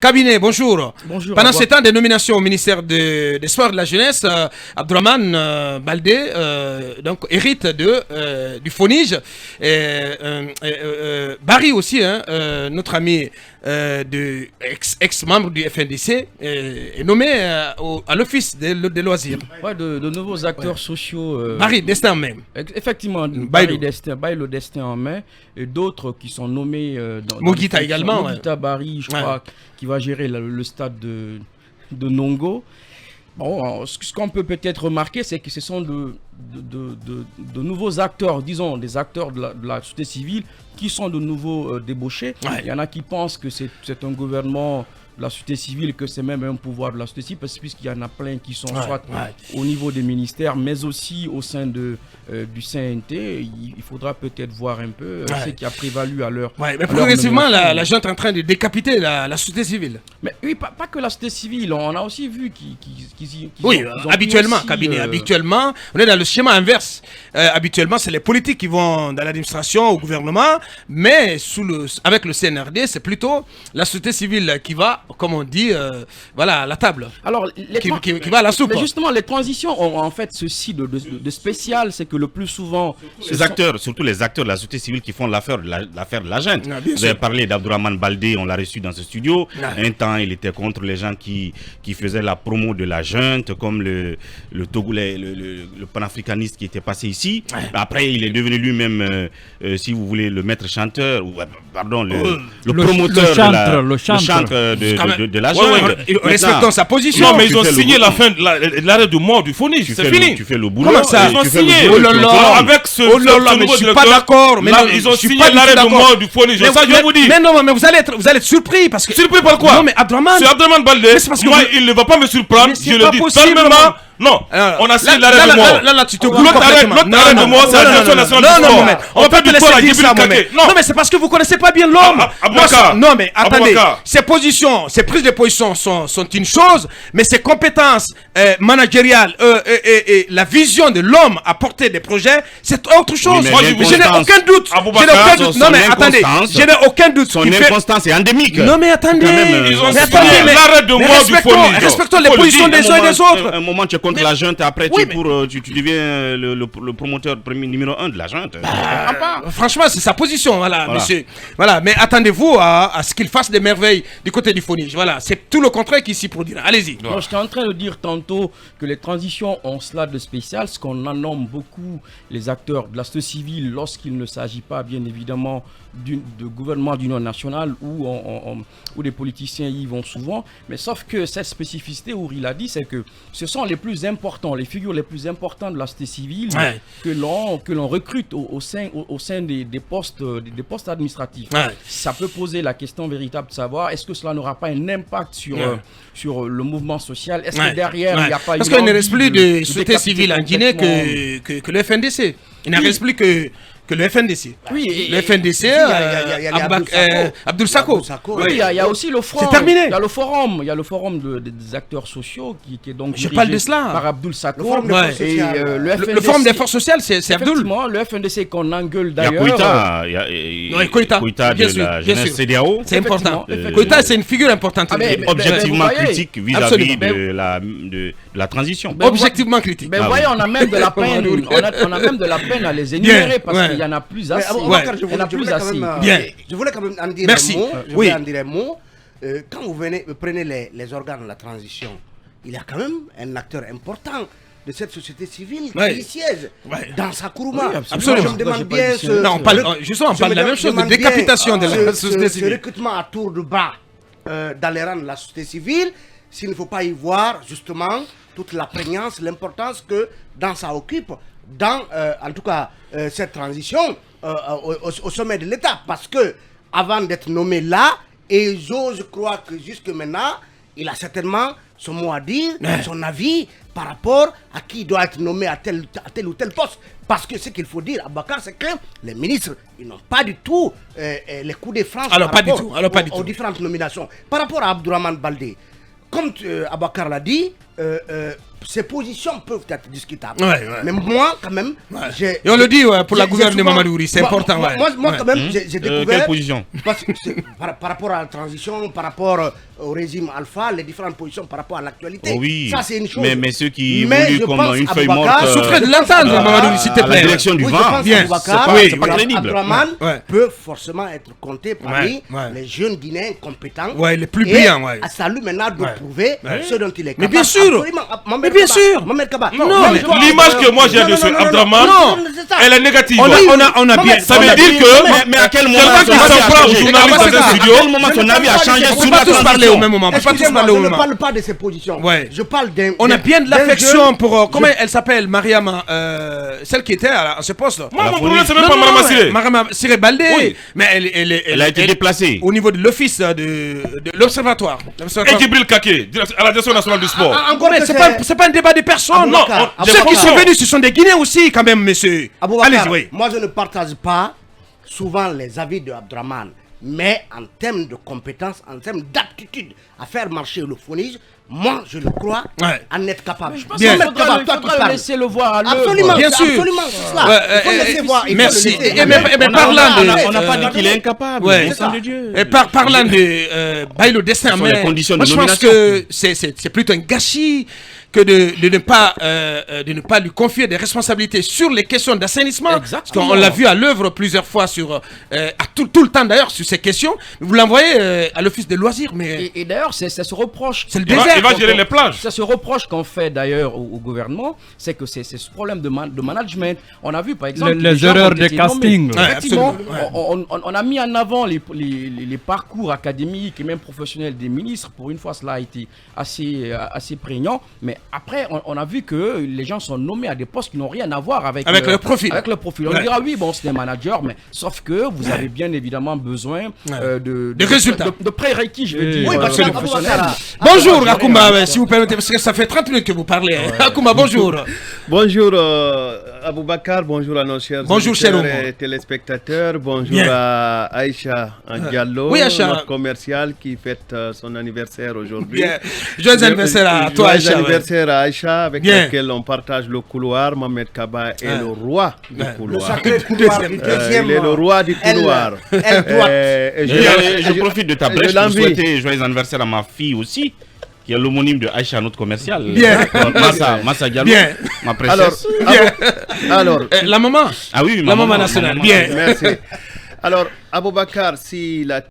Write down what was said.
Cabinet, bonjour. Bonjour. Pendant ce temps de nomination au ministère des Sports et de la Jeunesse, Abdourahmane Baldé donc, hérite du FONIJ. Barry aussi, notre ami ex-membre du FNDC, est nommé à l'office des loisirs. Ouais, de nouveaux acteurs sociaux. Barry, destin même. Effectivement, Barry le destin en main. Et d'autres qui sont nommés dans Mogita également. Mogita Barry, je crois, qui va gérer le stade de Nongo. Bon, ce qu'on peut peut-être remarquer, c'est que ce sont de nouveaux acteurs, disons des acteurs de la société civile qui sont de nouveaux débauchés. Ouais. Il y en a qui pensent que c'est un gouvernement de la société civile, que c'est même un pouvoir de la société civile, puisqu'il y en a plein qui sont soit au niveau des ministères, mais aussi au sein du CNT. Il faudra peut-être voir un peu ce qui a prévalu à l'heure. Mais progressivement, la gente est en train de décapiter la société civile. Mais oui, pas que la société civile, on a aussi vu qu'ils oui, habituellement, cabinet, habituellement, on est dans le schéma inverse. Habituellement, c'est les politiques qui vont dans l'administration, au gouvernement, mais avec le CNRD, c'est plutôt la société civile qui va, comme on dit, voilà, à la table. Alors, qui va à la soupe. Mais justement, les transitions ont en fait ceci de spécial, c'est que le plus souvent... Surtout les acteurs de la société civile qui font l'affaire de la junte. Vous avez parlé d'Abdourahmane Baldé, on l'a reçu dans ce studio. Un temps, il était contre les gens qui faisaient la promo de la junte, comme le Togolais, le panafricaniste qui était passé ici. Après, il est devenu lui-même, si vous voulez, le maître chanteur, ou pardon, le promoteur le chantre de la junte. Respectons sa position. Non, mais ils ont signé l'arrêt de mort du FONIJ. C'est fini. Tu fais le boulot. Comment ça? Ils ont signé. Oh là là. Avec ce mais je suis pas d'accord. Ils ont signé l'arrêt de mort du FONIJ. Ça, je vous dis. Mais non, mais vous allez être surpris parce que. Surpris par quoi? Non, mais Abdourahmane. C'est Abdourahmane Baldé. Moi, il ne va pas me surprendre. Je le dis calmement. Non, on a signé l'arrêt de mort. Là, tu te L'autre arrêt de mort, c'est la direction nationale du sport. Non, on va pas te laisser dire ça, non, mais c'est parce que vous connaissez pas bien l'homme. Non, mais attendez. Ses positions, ses prises de position sont une chose, mais ses compétences managériales et la vision de l'homme à porter des projets, c'est autre chose. Je n'ai aucun doute. Non, mais attendez. Je n'ai aucun doute. Son inconstance est endémique. Non, mais attendez. Ils ont signé l'arrêt de mort du FONIJ. Respectons les positions des uns et des autres. Un moment, tu es contre la junte, après tu deviens le promoteur numéro 1 de la junte. Franchement, c'est sa position, voilà, monsieur. Voilà, mais attendez-vous à ce qu'il fasse des merveilles du côté du FONIJ. Voilà, c'est tout le contraire qui s'y produira. Allez-y. J'étais en train de dire tantôt que les transitions ont cela de spécial, ce qu'on en nomme beaucoup les acteurs de la société civile lorsqu'il ne s'agit pas, bien évidemment, de gouvernement d'union nationale où les politiciens y vont souvent. Mais sauf que cette spécificité, Ouri l'a dit, c'est que ce sont les plus importants, les figures les plus importantes de la société civile que l'on recrute au sein des postes administratifs. Ça peut poser la question véritable de savoir est-ce que cela n'aura pas un impact sur le mouvement social. Est-ce que derrière il n'y a pas parce qu'il ne reste plus de société civile en Guinée que le FNDC. Il ne reste plus que le FNDC. Oui, le FNDC, Abdoul Sako. Oui, il y a aussi le forum. C'est terminé. Il y a le forum des acteurs sociaux qui est donc je parle de cela par Abdoul Sako. Le forum des forces sociales, c'est Abdoul. Effectivement, le FNDC qu'on engueule d'ailleurs. Il y a Koïta de la jeunesse CEDEAO. C'est important. Koïta, c'est une figure importante. Objectivement critique vis-à-vis de la transition. Objectivement critique. Mais vous voyez, on a même de la peine. On a même de la peine à les énumérer parce qu'il y en a plus assez. Il y en a plus assez. Bien. Je voulais quand même en dire un mot. Quand vous prenez les organes de la transition, il y a quand même un acteur important de cette société civile qui siège dans sa Kourouma. Absolument. Je me demande bien on parle de la même chose, de décapitation de la société civile. Ce recrutement à tour de bras dans les rangs de la société civile, s'il ne faut pas y voir justement toute la prégnance, l'importance que dans ça occupe dans, en tout cas, cette transition au sommet de l'État. Parce que, avant d'être nommé là, et j'ose croire que jusque maintenant, il a certainement son mot à dire, son avis par rapport à qui doit être nommé à tel ou tel poste. Parce que ce qu'il faut dire à Bakar, c'est que les ministres, ils n'ont pas du tout les coups de France par rapport aux différentes nominations. Par rapport à Abdourahmane Baldé, comme Abakar l'a dit, ces positions peuvent être discutables. Mais moi, quand même, et on le dit pour la gouverne de Mamadouri, c'est important. Moi, quand même, j'ai découvert. Quelle position? Parce que par rapport à la transition, par rapport au régime alpha, les différentes positions par rapport à l'actualité. Oui. Ça, c'est une chose. Mais ceux qui évoluent comme une feuille morte. Souffrez de l'entendre, Mamadouri, s'il te plaît. La direction du vent. Bien. C'est pas crédible. Abdourahmane peut forcément être compté parmi les jeunes Guinéens compétents. Les plus brillants. À salut maintenant de prouver ce dont il est capable. Mais bien sûr. Mais bien sûr. L'image que moi j'ai de ce Abdourahmane, elle est négative. On a bien. Ça veut dire que. Mais à quel moment quelqu'un qui s'en prend journaliste dans un studio, à quel moment son avis a changé On ne peut pas tous parler au même moment. Je ne parle pas de ses positions. Je parle d'un. On a bien de l'affection pour. Comment elle s'appelle, Mariama, celle qui était à ce poste. Moi, mon problème, c'est même pas Mariama Siré. Mariama Siré Baldé. Mais elle a été déplacée. Au niveau de l'office de l'observatoire. Et Djibril Kaké, à la direction nationale du sport. C'est pas un débat de personnes. Non, ceux qui sont venus, ce sont des Guinéens aussi, quand même, monsieur. Allez-y. Moi, je ne partage pas souvent les avis de Abdourahmane, mais en termes de compétences, en termes d'aptitude à faire marcher le phonisme, moi, je le crois en être capable. Je pense qu'il faudra laisser le voir à l'œuvre. Absolument, bien sûr. Absolument, c'est cela. Il faut laisser voir. Merci. On n'a pas dit qu'il est incapable. Et parlant de Bailo Destin, moi je pense que c'est plutôt un gâchis que de ne pas lui confier des responsabilités sur les questions d'assainissement. Parce qu'on l'a vu à l'œuvre plusieurs fois tout le temps d'ailleurs sur ces questions. Vous l'envoyez à l'office des loisirs, mais et d'ailleurs ça se reproche. C'est le désert. Il va gérer les plages. Ça se reproche qu'on fait d'ailleurs au gouvernement, c'est que c'est ce problème de management. On a vu par exemple les erreurs de casting. Effectivement, on a mis en avant les parcours académiques et même professionnels des ministres. Pour une fois, cela a été assez prégnant. Mais après, on a vu que les gens sont nommés à des postes qui n'ont rien à voir avec le profil. On dira oui, bon, c'est des managers, mais sauf que vous avez bien évidemment besoin de résultats. De prérequis, je veux dire. Oui, parce que bonjour, Akouma, si vous permettez, parce que ça fait 30 minutes que vous parlez. Akouma, bonjour. Bonjour, Aboubakar, bonjour à nos chers téléspectateurs, bonjour à Aïcha Diallo, notre commerciale qui fête son anniversaire aujourd'hui. Joyeux anniversaire à toi, Aïcha. Joyeux anniversaire à Aïcha, avec laquelle on partage le couloir. Mohamed Kaba est le roi du couloir. Il est le roi du couloir. Je profite de ta brèche pour souhaiter joyeux anniversaire à ma fille aussi, qui est l'homonyme de Aïcha, notre commercial. Massa Diallo, ma princesse. Alors, la maman. Ah oui, la maman nationale. Bien. Merci. Alors, Aboubakar, si la